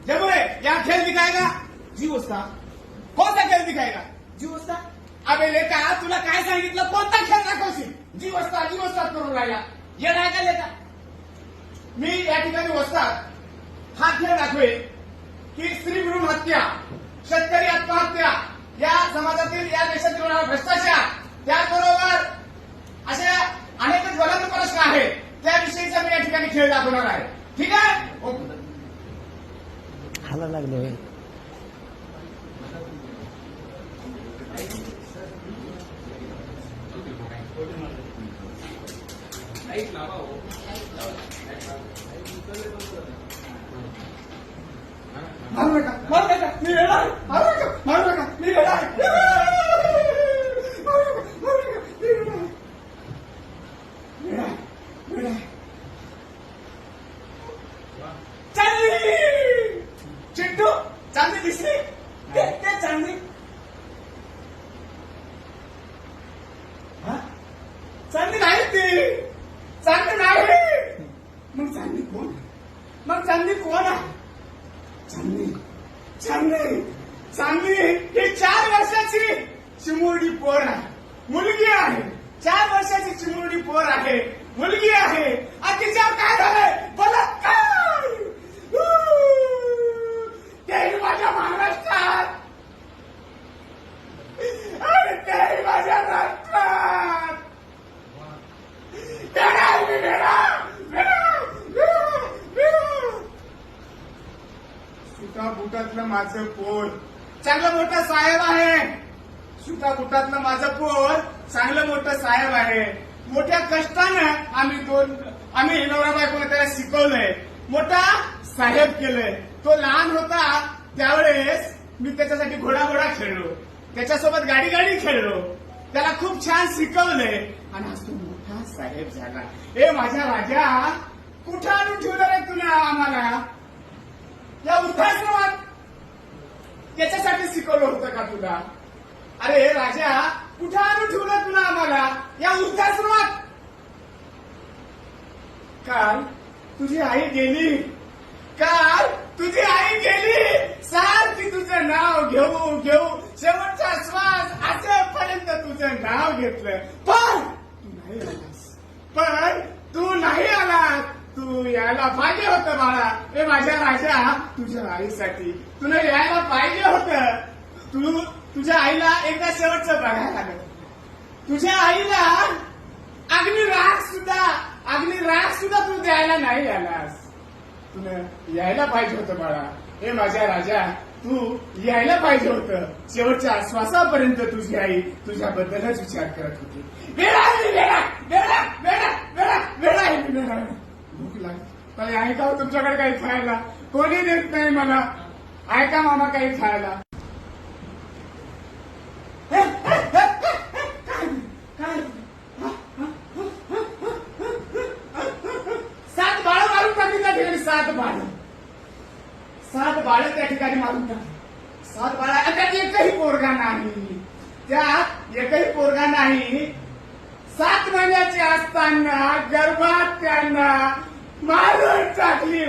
जब यहाँ खेल दिखाएगा जी उस्ताद. कोणता खेळ दिखाएगा जी उस्ताद. अबे लेका तुला काय सांगितलं कोणता खेळ दाखवशील जी वस्ताद करून राहिला येणार का लेका. मी या ठिकाणी वस्ताद हा खेळ दाखवेल की स्त्री भ्रूण हत्या, शेतकरी आत्महत्या, या समाजातील या देशातील होणारा भ्रष्टाचार, त्याचबरोबर अशा अनेक ज्वलंत प्रश्न आहेत त्याविषयीचा मी या ठिकाणी खेळ दाखवणार आहे. ठीक आहे. हाला लागले मारू नका मी येणार. मारू नका मी येणार. चांदी चिट्टू चांदी दिसली ते चांदी. चांदी नाही ती चांदी नाही. मग चांदी कोण आहे. चांदी ही 4 वर्षाची चिमुरडी पोर आहे, मुलगी आहे. 4 वर्षाची चिमुरडी पोर आहे, मुलगी आहे. आणि तिच्यावर काय झालंय बलात्कार. तेही माझ्या महाराष्ट्रात आणि तेही माझ्या राष्ट्रात. सुटा बुटातलं माझं पोर चांगलं मोठं साहेब आहे. सुटा बुटातलं माझं पोर चांगलं मोठं साहेब आहे. मोठ्या कष्टानं आम्ही नवरा बायकोने त्याला शिकवलंय, मोठा साहेब केलंय. तो लहान होता त्यावेळेस मी त्याच्यासाठी घोडा खेळलो, त्याच्यासोबत गाडी खेळलो, त्याला खूप छान शिकवलंय आणि आज तो मोठा साहेब झाला. ए माझ्या राजा कुठं आणून ठेवलं रे तुला आम्हाला या वृद्धाश्रमात. त्याच्यासाठी शिकवलं होतं का तुला. अरे राजा कुठं आणून ठेवलं तुला आम्हाला या वृद्धाश्रमात. काल तुझी आई गेली सारखी तुझं नाव घेऊ शेवटचा श्वास असेपर्यंत तुझं नाव घेतलं. पण तू नाही आलास. तू यायला पाहिजे होतं बाळा. ए माझ्या राजा तुझ्या आईसाठी तुला यायला पाहिजे होतं. तुझ्या आईला एकदा शेवटचं बघायला लागलं. तुझ्या आईला अग्निराग सुद्धा तू द्यायला नाही आलास. तुला यायला पाहिजे होतं बाळा. हे माझ्या राजा तू यायला पाहिजे होतं. शेवटच्या श्वासापर्यंत तुझी आई तुझ्याबद्दलच विचार करत होती. वेळा भूक लागली. काही ऐका हो तुमच्याकडे काही खायला कोणी देत नाही मला. ऐका मामा काही खायला. सात बाळं मारून टाकली त्या ठिकाणी. 7 बाळं त्या ठिकाणी मारून टाकली. 7 बाळं त्यात एकही पोरगा नाही. 7 महिन्याचे असताना गर्भात त्यांना मारून टाकली.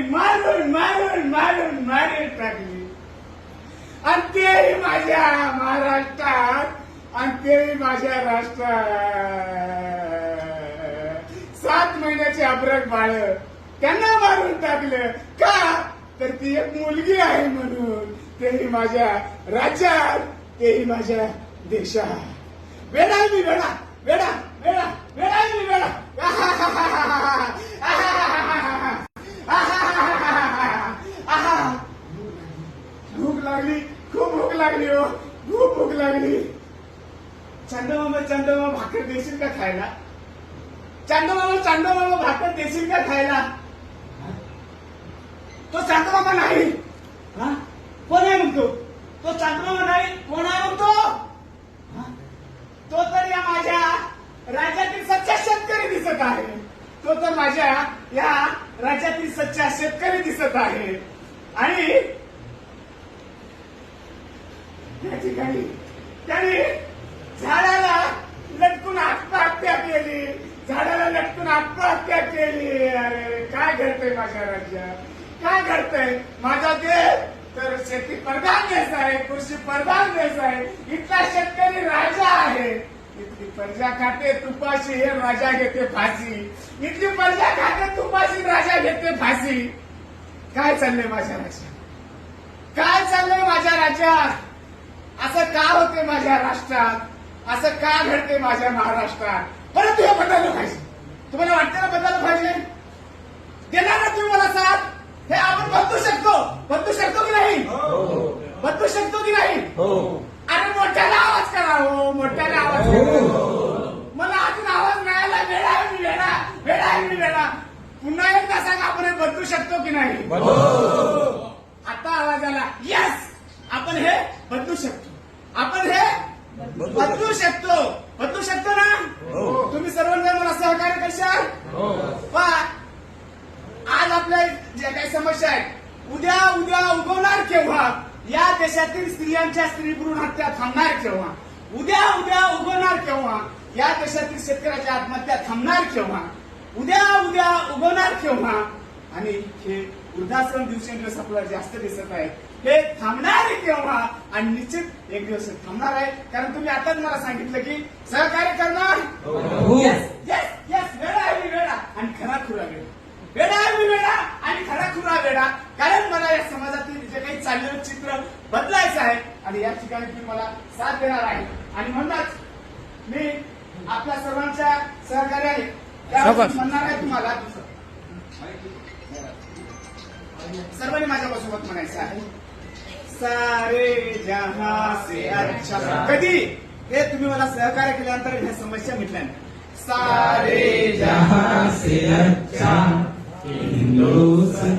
आणि तेही माझ्या महाराष्ट्रात आणि तेही माझ्या राष्ट्रात. 7 महिन्याचे अब्रक बाळ त्यांना मारून टाकलं का तर ती एक मुलगी आहे म्हणून. तेही माझ्या राज्यात तेही माझ्या देशात. वेडा खूप भूक लागली हो. खूप भूक लागली. चंदमामा भाकर देशील का खायला. चंदमामा भाकर देशील का खायला. तो चंदमामा नाही. कोण आहे म्हणतो. तो चंदमामा नाही. कोण आहे म्हणतो. तो तर या माझ्या राज्यातील सच्चा शेतकरी दिसत आहे. तो तर माझ्या या राज्यातील सच्चा शेतकरी दिसत आहे. आणि या ठिकाणी त्याने झाडाला लटकून आत्महत्या केली. अरे काय घडतंय माझ्या राज्यात. काय घडतंय. माझा देश तर शेती प्रधान देश आहे, कृषी प्रधान देश आहे. इथला शेतकरी राजा आहे. इथली प्रजा खाते तुपाशी, हे राजा घेते फाशी. इथली प्रजा खाते तुपाशी, राजा घेते फाशी. काय चाललंय माझ्या राज्यात? काय चाललंय माझ्या राज्यात? असं का होते माझ्या राष्ट्रात? असं का घडते माझ्या महाराष्ट्रात? परंतु हे बदललं पाहिजे. तुम्हाला वाटतं ना बदललं पाहिजे? देणार ना तुम्ही मला साथ? हे आपण बदलू शकतो की नाही? बदलू शकतो की नाही? अरे मोठ्याला आवाज करा हो, मोठ्याला आवाज करा. मला अजून आवाज मिळाला. वेळा पुन्हा एकदा सांगा, आपण हे बदलू शकतो की नाही? आता आवाज आला. यस, आपण हे बदलू शकतो. आपण हे बदलू शकतो ना? तुम्ही सर्वजण मला सहकार्य करशाल? आज आपल्या ज्या काही समस्या आहेत, उद्या उगवणार केव्हा? या देशातील स्त्रियांच्या स्त्रीभ्रूण हत्या थांबणार केव्हा? उद्या उगवणार केव्हा? या देशातील शेतकऱ्याच्या आत्महत्या थांबणार केव्हा? उद्या उगवणार केव्हा? आणि हे वृद्धाश्रम दिवसेंदिवस आपल्याला जास्त दिसत आहे. हे थांबणार केव्हा? आणि निश्चित एक दिवस थांबणार आहे. कारण तुम्ही आताच मला सांगितलं की सहकार्य करणार. येस, वेळा आणि खरा खुरा वेळा आणि खरा खुरा वेळा. कारण मला या समाजातील जे काही चाललेलं चित्र बदलायचं आहे आणि या ठिकाणी तुम्ही मला साथ देणार आहे. आणि म्हणूनच मी आपल्या सर्वांच्या सहकार्याने म्हणणार आहे तुम्हाला. सर्वांनी माझ्यासोबत म्हणायचं आहे, सारे जहां से अच्छा. कधी? हे तुम्ही मला सहकार्य केल्यानंतर ह्या समस्या मिटल्यानंतर. सारे जहां से अच्छा हिंदुस्तान